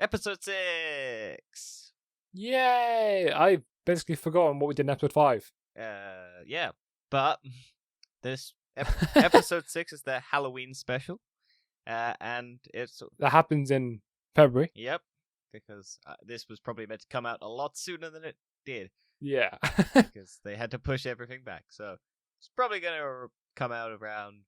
Episode 6! Yay! I've basically forgotten what we did in episode 5. Yeah. But this episode 6 is the Halloween special. And it's... That happens in February. Yep. Because this was probably meant to come out a lot sooner than it did. Yeah. Because they had to push everything back. So it's probably going to come out around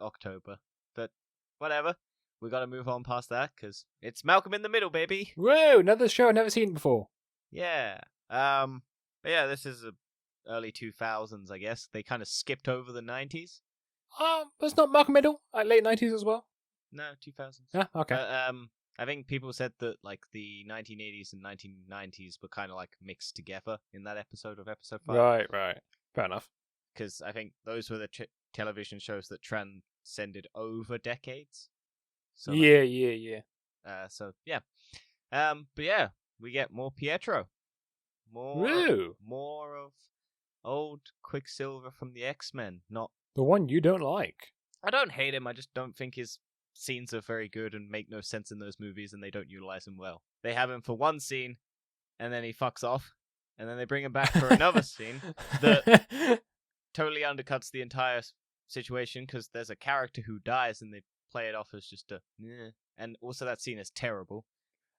October. But whatever. We got to move on past that because it's Malcolm in the Middle, baby. Whoa! Another show I've never seen before. Yeah. But yeah, this is early 2000s, I guess. They kind of skipped over the 90s. That's not Malcolm Middle. Late 90s as well. No, 2000s. Yeah. Okay. I think people said that like the 1980s and 1990s were kind of like mixed together in that episode of episode 5. Right. Fair enough. Because I think those were the television shows that transcended over decades. So, Yeah. So yeah. But yeah, we get more Pietro. More of old Quicksilver from the X-Men. Not the one you don't like. I don't hate him. I just don't think his scenes are very good and make no sense in those movies, and they don't utilize him well. They have him for one scene, and then he fucks off, and then they bring him back for another scene that totally undercuts the entire situation because there's a character who dies, and they play it off as just a and also that scene is terrible.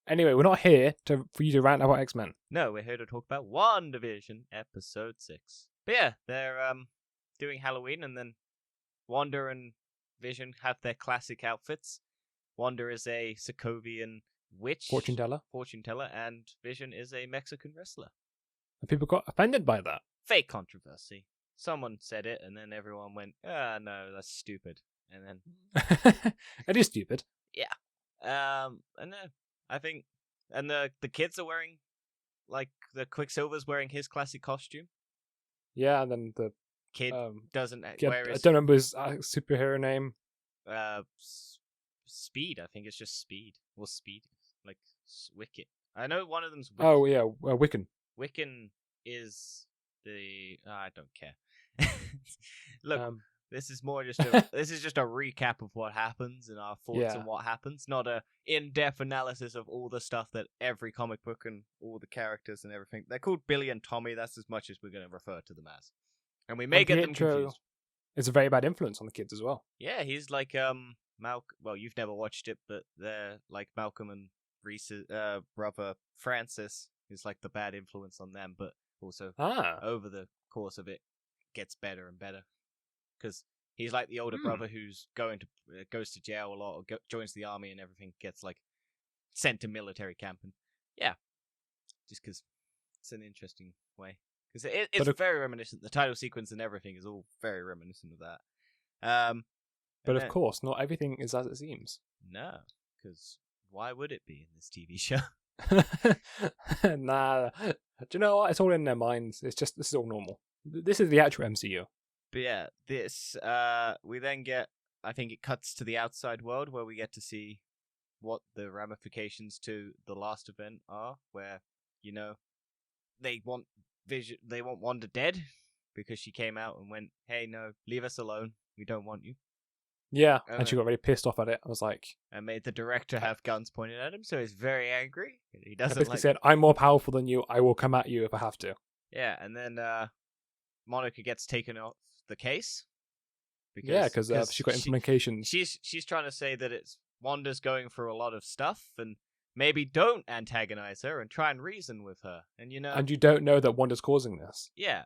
Anyway, we're not here for you to rant about X-Men. No, we're here to talk about WandaVision episode 6. But yeah, they're doing Halloween, and then Wanda and Vision have their classic outfits. Wanda is a Sokovian witch, fortune teller, and Vision is a Mexican wrestler. And people got offended by that. Fake controversy. Someone said it, and then everyone went, no, that's stupid. And then it is stupid. Yeah. And then I think, and the kids are wearing, like, the Quicksilver's wearing his classic costume. Yeah, and then the kid doesn't wear his... I don't remember his superhero name. Speed, I think it's just Speed. Or Speed, like Wicket. I know one of them's Wiccan. Oh, yeah, Wiccan. Wiccan is the... I don't care. Look, this is more just a recap of what happens and our thoughts on what happens, not a in-depth analysis of all the stuff that every comic book and all the characters and everything. They're called Billy and Tommy. That's as much as we're going to refer to them as. And we may get them confused. It's a very bad influence on the kids as well. Yeah, he's like Malcolm. Well, you've never watched it, but they're like Malcolm and Reese's brother Francis is like the bad influence on them, but also over the course of it gets better and better because he's like the older brother who's goes to jail a lot or joins the army and everything, gets like sent to military camp, and just because it's an interesting way. Because it's very reminiscent. The title sequence and everything is all very reminiscent of that. But of course, not everything is as it seems. No, because why would it be in this TV show? Nah. Do you know what? It's all in their minds. This is all normal. This is the actual MCU. But yeah, this, we then get, I think it cuts to the outside world where we get to see what the ramifications to the last event are, where, they want Wanda dead because she came out and went, hey, no, leave us alone. We don't want you. Yeah, and she got very pissed off at it. I was like... And made the director have guns pointed at him, so he's very angry. He doesn't basically said, I'm more powerful than you. I will come at you if I have to. Yeah, and then Monica gets taken off the case. Because she got implications. She's trying to say that it's Wanda's going through a lot of stuff, and maybe don't antagonize her and try and reason with her. And and you don't know that Wanda's causing this. Yeah.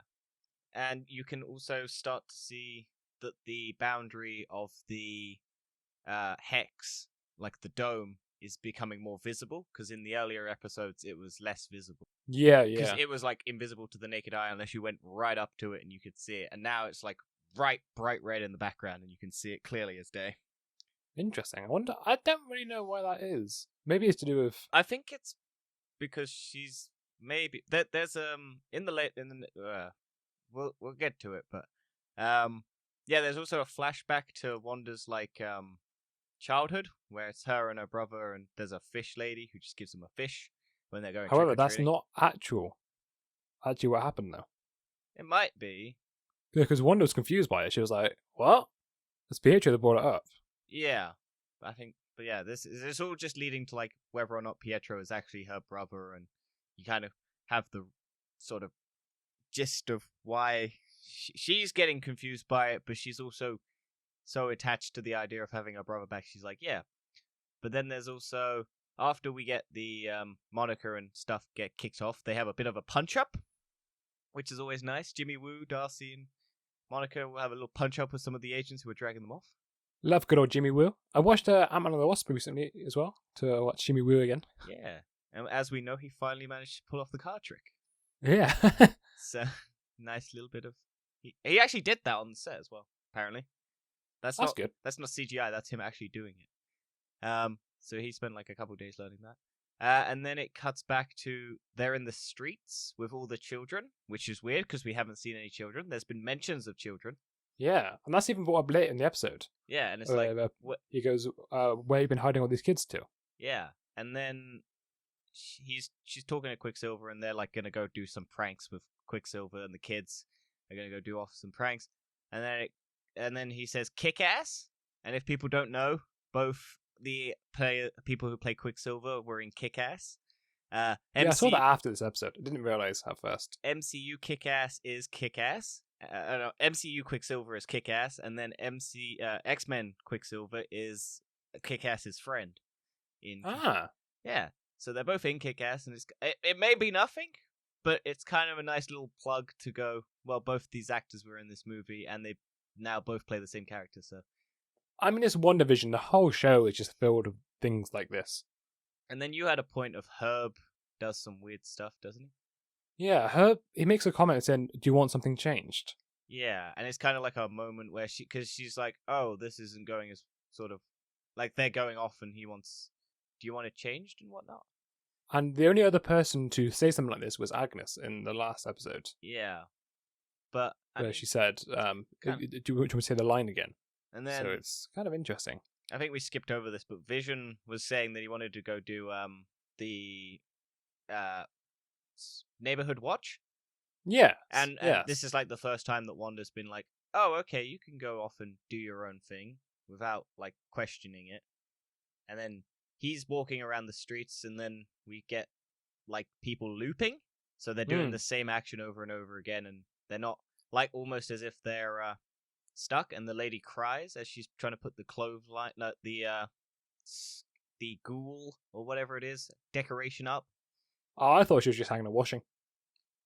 And you can also start to see that the boundary of the hex, like the dome, is becoming more visible, because in the earlier episodes it was less visible. Yeah. Because it was like invisible to the naked eye unless you went right up to it and you could see it. And now it's like bright red in the background and you can see it clearly as day. Interesting. I don't really know why that is. Maybe it's to do with... I think it's because she's maybe... There's we'll get to it, but yeah, there's also a flashback to Wanda's like childhood, where it's her and her brother, and there's a fish lady who just gives them a fish when they're going. However, that's not actually what happened though. It might be. Yeah, because Wanda was confused by it. She was like, "What?" It's Pietro that brought it up. Yeah, I think, But yeah, it's all just leading to like whether or not Pietro is actually her brother, and you kind of have the sort of gist of why she's getting confused by it, but she's also so attached to the idea of having her brother back. She's like, yeah. But then there's also, after we get the Monica and stuff get kicked off, they have a bit of a punch up, which is always nice. Jimmy Woo, Darcy, and Monica will have a little punch up with some of the agents who are dragging them off. Love good old Jimmy Woo. I watched Ant-Man and the Wasp recently as well to watch Jimmy Woo again. Yeah, and as we know, he finally managed to pull off the card trick. Yeah. So, nice little bit of... He actually did that on the set as well, apparently. That's good. That's not CGI, that's him actually doing it. So he spent like a couple of days learning that. And then it cuts back to they're in the streets with all the children, which is weird because we haven't seen any children. There's been mentions of children. Yeah, and that's even brought up late in the episode. Yeah, and it's he goes, where you been hiding all these kids to? Yeah, and then she's talking to Quicksilver, and they're like gonna go do some pranks with Quicksilver and the kids. They're gonna go do off some pranks, and then he says "kick ass." And if people don't know, both the people who play Quicksilver were in Kick Ass. Yeah, I saw that after this episode. I didn't realize at first. MCU Kick Ass is Kick Ass. MCU Quicksilver is Kick Ass, and then X-Men Quicksilver is Kick Ass's friend. Yeah, so they're both in Kick Ass, and it may be nothing, but it's kind of a nice little plug to go. Well, both these actors were in this movie, and they now both play the same character. So, I mean, it's WandaVision. The whole show is just filled with things like this. And then you had a point of Herb does some weird stuff, doesn't he? Yeah, Herb, he makes a comment saying, do you want something changed? Yeah, and it's kind of like a moment where because she's like, oh, this isn't going as sort of, like they're going off and he wants, do you want it changed and whatnot? And the only other person to say something like this was Agnes in the last episode. Yeah. But where she said, do you want to say the line again? And then, so it's kind of interesting. I think we skipped over this, but Vision was saying that he wanted to go do the neighborhood watch. Yeah. And this is like the first time that Wanda's been like, oh, okay, you can go off and do your own thing without like questioning it. And then he's walking around the streets, and then we get like people looping. So they're doing the same action over and over again, and they're not like almost as if they're stuck. And the lady cries as she's trying to put the clothesline, the ghoul or whatever it is decoration up. Oh, I thought she was just hanging and washing.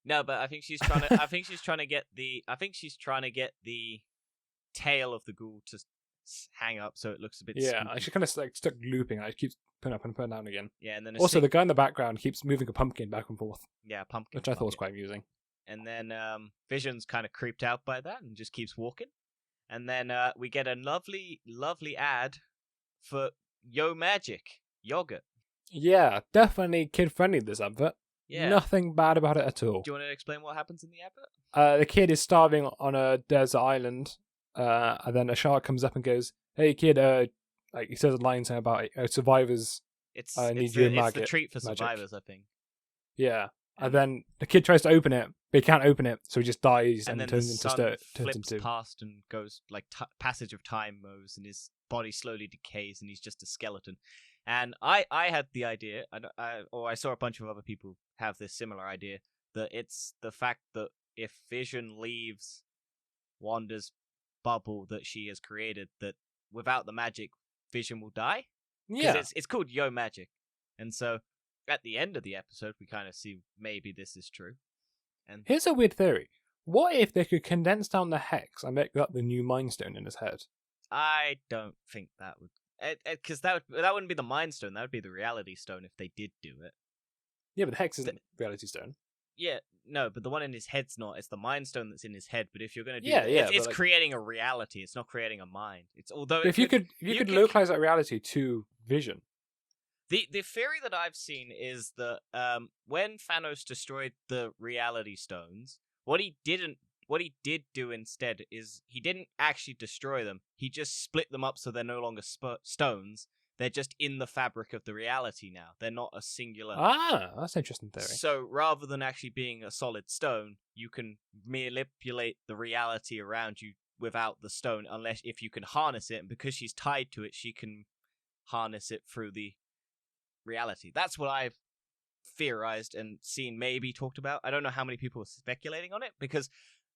No, but I think she's trying to. I think she's trying to get the tail of the ghoul to hang up so it looks a bit. Yeah, spooky. she kind of like stuck looping. It keeps putting up and putting down again. Yeah, and then also the guy in the background keeps moving a pumpkin back and forth. Yeah, pumpkin, which I thought was quite amusing. And then Vision's kind of creeped out by that and just keeps walking. And then we get a lovely, lovely ad for Yo Magic yogurt. Yeah, definitely kid-friendly, this advert. Yeah. Nothing bad about it at all. Do you want to explain what happens in the advert? The kid is starving on a desert island, and then a shark comes up and goes, hey kid, like he says a line saying about survivors it's the treat for survivors, I think. Yeah. And then the kid tries to open it, but he can't open it, so he just dies and turns into stone. Flips past and goes like passage of time moves, and his body slowly decays, and he's just a skeleton. And I had the idea, I saw a bunch of other people have this similar idea, that it's the fact that if Vision leaves Wanda's bubble that she has created, that without the magic, Vision will die. Yeah, it's called Yo Magic, and so. At the end of the episode, we kind of see maybe this is true. And here's a weird theory. What if they could condense down the hex and make that the new Mind Stone in his head? I don't think that would... Because that wouldn't be the Mind Stone. That would be the Reality Stone if they did do it. Yeah, but the hex isn't Reality Stone. Yeah, no, but the one in his head's not. It's the Mind Stone that's in his head. But if you're going to do it's creating a reality. It's not creating a mind. It's although if you could localize that reality to Vision... The theory that I've seen is that when Thanos destroyed the Reality Stones, what he did do instead is he didn't actually destroy them. He just split them up so they're no longer stones. They're just in the fabric of the reality now. They're not a singular... Ah, that's an interesting theory. So rather than actually being a solid stone, you can manipulate the reality around you without the stone, if you can harness it. And because she's tied to it, she can harness it through the reality. That's what I've theorized and seen maybe talked about. I don't know how many people are speculating on it because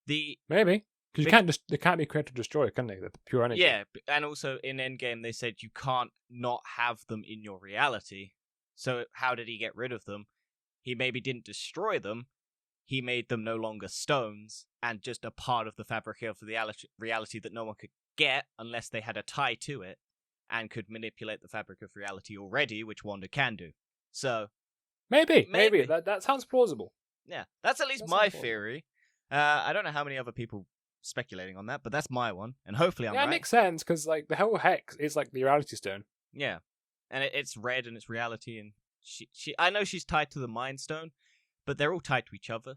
maybe because they can't be created or destroyed, can they? The pure energy. Yeah, and also in Endgame they said you can't not have them in your reality. So how did he get rid of them? He maybe didn't destroy them. He made them no longer stones and just a part of the fabric of the reality that no one could get unless they had a tie to it and could manipulate the fabric of reality already, which Wanda can do. So maybe. That sounds plausible. Yeah, that's at least my theory. I don't know how many other people speculating on that, but that's my one, and hopefully I'm right. Yeah, it makes sense because like the whole hex is like the reality stone. Yeah, and it's red and it's reality, and she I know she's tied to the Mind Stone, but they're all tied to each other,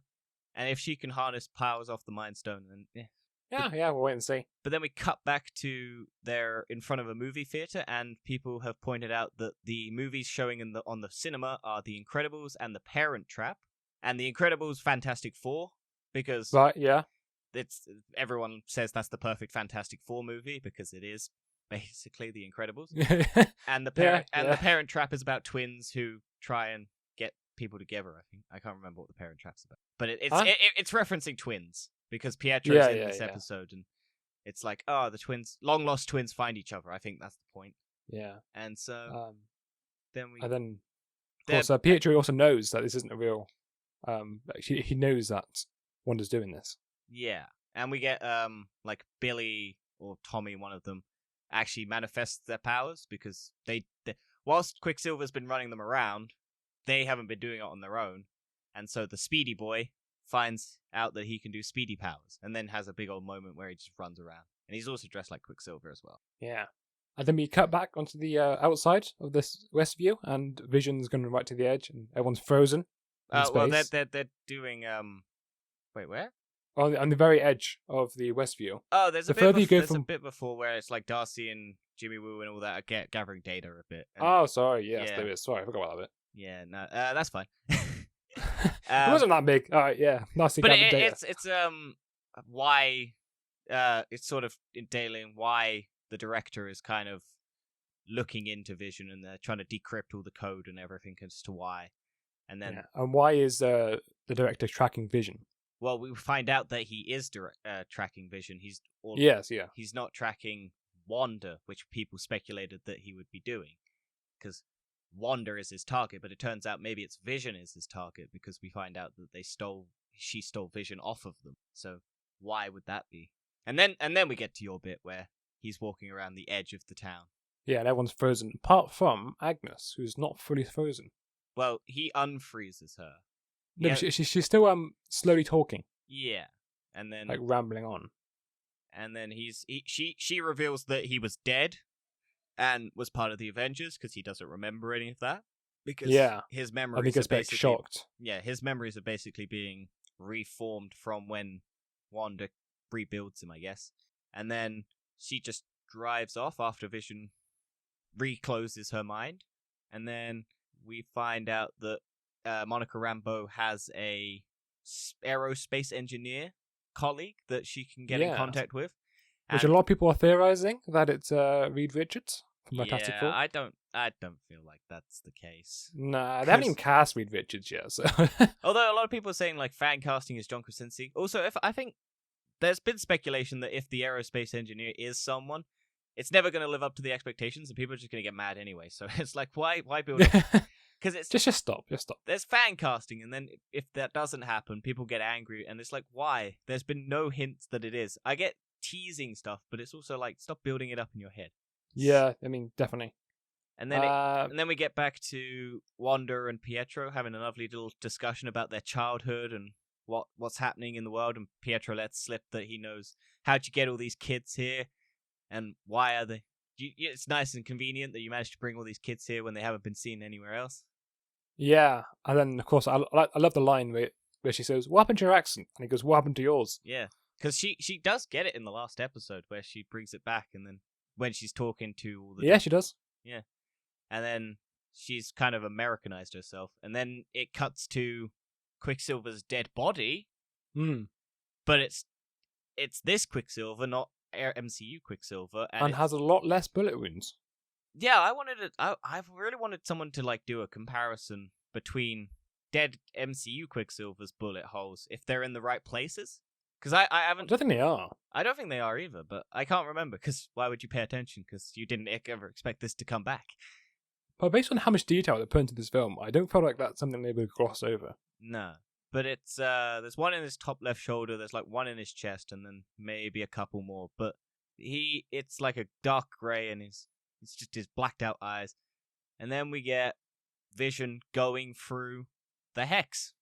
and if she can harness powers off the Mind Stone, then yeah, we'll wait and see. But then we cut back to they're in front of a movie theater, and people have pointed out that the movies showing on the cinema are The Incredibles and The Parent Trap, and The Incredibles Fantastic Four, because right, yeah, everyone says that's the perfect Fantastic Four movie because it is basically The Incredibles, and the Parent Trap is about twins who try and get people together. I think I can't remember what The Parent Trap's about, but it's referencing twins. Because Pietro's in this episode, and it's like, the twins, long lost twins, find each other. I think that's the point. Yeah, and so of course, Pietro also knows that this isn't a real. He knows that Wanda's doing this. Yeah, and we get like Billy or Tommy, one of them, actually manifests their powers because they whilst Quicksilver's been running them around, they haven't been doing it on their own, and so the Speedy Boy finds out that he can do speedy powers, and then has a big old moment where he just runs around. And he's also dressed like Quicksilver as well. Yeah. And then we cut back onto the outside of this west view, and Vision's going right to the edge, and everyone's frozen in space. Well, they're doing... Wait, where? On the very edge of the west view. Oh, there's a bit before where it's like Darcy and Jimmy Woo and all that are gathering data a bit. Oh, sorry. Yes, there is. Sorry, I forgot about that bit. Yeah, no, that's fine. It wasn't that big. All right, yeah, nice to gather data. It's why it's sort of detailing why the director is kind of looking into Vision, and they're trying to decrypt all the code and everything as to why. And then and why is the director tracking Vision? Well, we find out that he is tracking Vision. He's not tracking Wanda, which people speculated that he would be doing, because Wanda is his target, but it turns out maybe it's Vision is his target because we find out that she stole Vision off of them. So why would that be? And then we get to your bit where he's walking around the edge of the town. Yeah, and everyone's frozen, apart from Agnes, who's not fully frozen. Well, he unfreezes her. No, but she's still slowly talking. Yeah, and then like rambling on. And then she reveals that he was dead and was part of the Avengers because he doesn't remember any of that. Because his memories are basically shocked. Yeah, his memories are basically being reformed from when Wanda rebuilds him, I guess. And then she just drives off after Vision recloses her mind. And then we find out that Monica Rambeau has a aerospace engineer colleague that she can get in contact with. Which a lot of people are theorizing that it's Reed Richards from Fantastic Four. I don't feel like that's the case. Nah, they haven't even cast Reed Richards yet. So. Although a lot of people are saying like fan casting is John Krasinski. Also, I think there's been speculation that if the aerospace engineer is someone, it's never going to live up to the expectations, and people are just going to get mad anyway. So it's like, why build up? Because it's just stop. There's fan casting, and then if that doesn't happen, people get angry, and it's like, why? There's been no hints that it is. I get teasing stuff, but it's also like, stop building it up in your head. Yeah, I mean, definitely. And then we get back to Wanda and Pietro having a lovely little discussion about their childhood and what's happening in the world, and Pietro lets slip that he knows how'd you get all these kids here, and why are they... It's nice and convenient that you managed to bring all these kids here when they haven't been seen anywhere else. Yeah, and then, of course, I love the line where she says, "What happened to your accent?" And he goes, "What happened to yours?" Yeah, because she does get it in the last episode where she brings it back, and then when she's talking to all the... Yeah, she does. Yeah. And then she's kind of Americanized herself, and then it cuts to Quicksilver's dead body, but it's this Quicksilver, not MCU Quicksilver. And has a lot less bullet wounds. Yeah, I've really wanted someone to like do a comparison between dead MCU Quicksilver's bullet holes if they're in the right places. Because I haven't. I don't think they are. I don't think they are either, but I can't remember. Because why would you pay attention? Because you didn't ever expect this to come back. But based on how much detail they put into this film, I don't feel like that's something they would gloss over. No. But it's there's one in his top left shoulder, there's like one in his chest, and then maybe a couple more. But it's like a dark grey, and it's just his blacked out eyes. And then we get Vision going through the hex.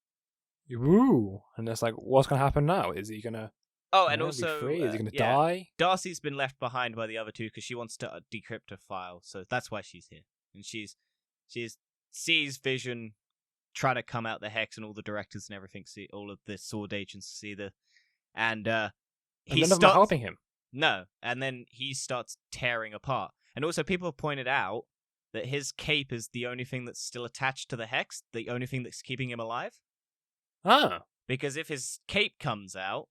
Ooh, and it's like, what's gonna happen now? Is he gonna? Oh, and also, be free? Is he gonna die? Darcy's been left behind by the other two because she wants to decrypt a file, so that's why she's here. And she sees Vision trying to come out the hex, and all the directors and everything see, all of the sword agents see and he's not helping him. No, and then he starts tearing apart. And also, people have pointed out that his cape is the only thing that's still attached to the hex, the only thing that's keeping him alive. Ah, because if his cape comes out,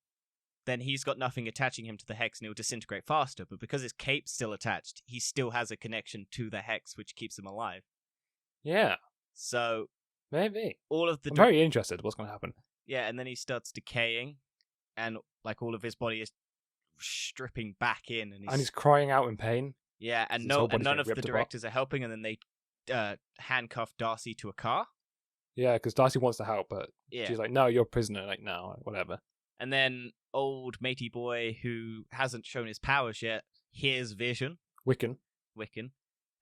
then he's got nothing attaching him to the hex, and he'll disintegrate faster. But because his cape's still attached, he still has a connection to the hex, which keeps him alive. Yeah. So maybe all of the I'm very interested. What's going to happen? Yeah, and then he starts decaying, and like all of his body is stripping back in, and he's crying out in pain. Yeah, and none of the directors are helping, and then they handcuff Darcy to a car. Yeah, because Darcy wants to help, but she's like, "No, you're a prisoner." Like, no, whatever. And then old matey boy who hasn't shown his powers yet hears Vision. Wiccan.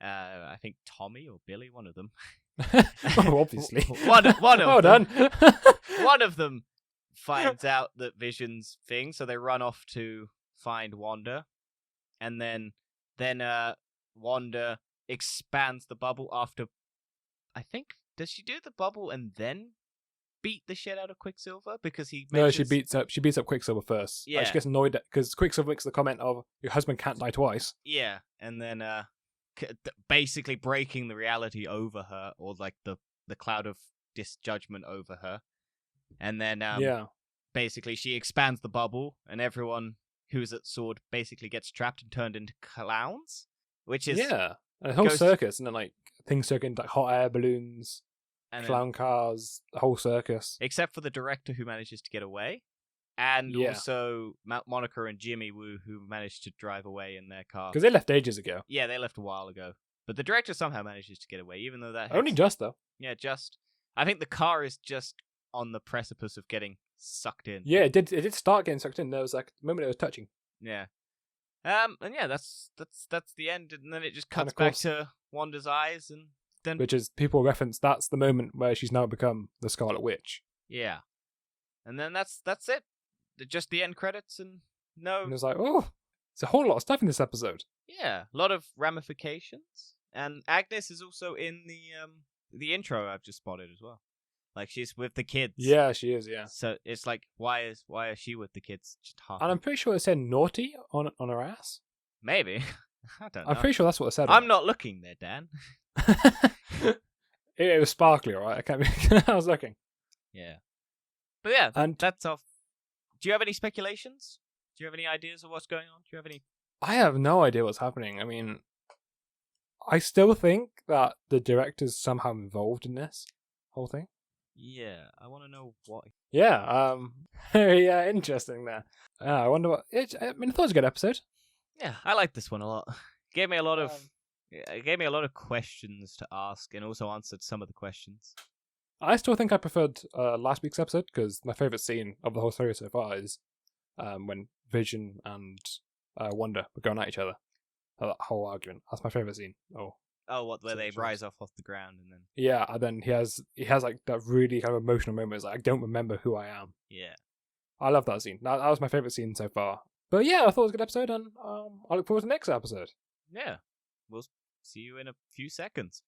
I think Tommy or Billy, one of them. Oh, obviously. one of well them. Done. One of them finds out that Vision's thing, so they run off to find Wanda. And then Wanda expands the bubble after, I think, does she do the bubble and then beat the shit out of Quicksilver? Because No, she beats up Quicksilver first. Yeah. Like, she gets annoyed because Quicksilver makes the comment of, your husband can't die twice. Yeah, and then basically breaking the reality over her, or like the cloud of disjudgment over her. And then basically she expands the bubble, and everyone who's at sword basically gets trapped and turned into clowns, which is and a whole circus, and then like things circling like hot air balloons, and clown cars, the whole circus, except for the director who manages to get away, and also Monica and Jimmy Woo, who managed to drive away in their car because they left ages ago. Yeah, they left a while ago, but the director somehow manages to get away, even though that only just though. Yeah, just. I think the car is just on the precipice of getting sucked in. Yeah, it did start getting sucked in. There was like the moment it was touching. Yeah. And yeah, that's the end, and then it just cuts back to Wanda's eyes, and then which is people reference that's the moment where she's now become the Scarlet Witch. Yeah. And then that's it. Just the end credits, and no. And it's like, oh, it's a whole lot of stuff in this episode. Yeah, a lot of ramifications, and Agnes is also in the intro I've just spotted as well. Like, she's with the kids. Yeah, she is, yeah. So it's like, why is she with the kids? Just half. And I'm pretty sure it said naughty on her ass. Maybe. I don't know. I'm pretty sure that's what it said. I'm not looking there, Dan. It was sparkly, alright? I can't be... I was looking. Yeah. But yeah, and that's off. Do you have any speculations? Do you have any ideas of what's going on? Do you have any... I have no idea what's happening. I mean, I still think that the director's somehow involved in this whole thing. Yeah, I want to know what. Yeah, very interesting there. I wonder what. I thought it was a good episode. Yeah, I like this one a lot. Gave me a lot of. It gave me a lot of questions to ask, and also answered some of the questions. I still think I preferred last week's episode because my favorite scene of the whole series so far is when Vision and Wanda were going at each other. That whole argument. That's my favorite scene. Where they rise off the ground and then... Yeah, and then he has like that really kind of emotional moment. It's like, I don't remember who I am. Yeah. I love that scene. That was my favourite scene so far. But yeah, I thought it was a good episode, and I look forward to the next episode. Yeah. We'll see you in a few seconds.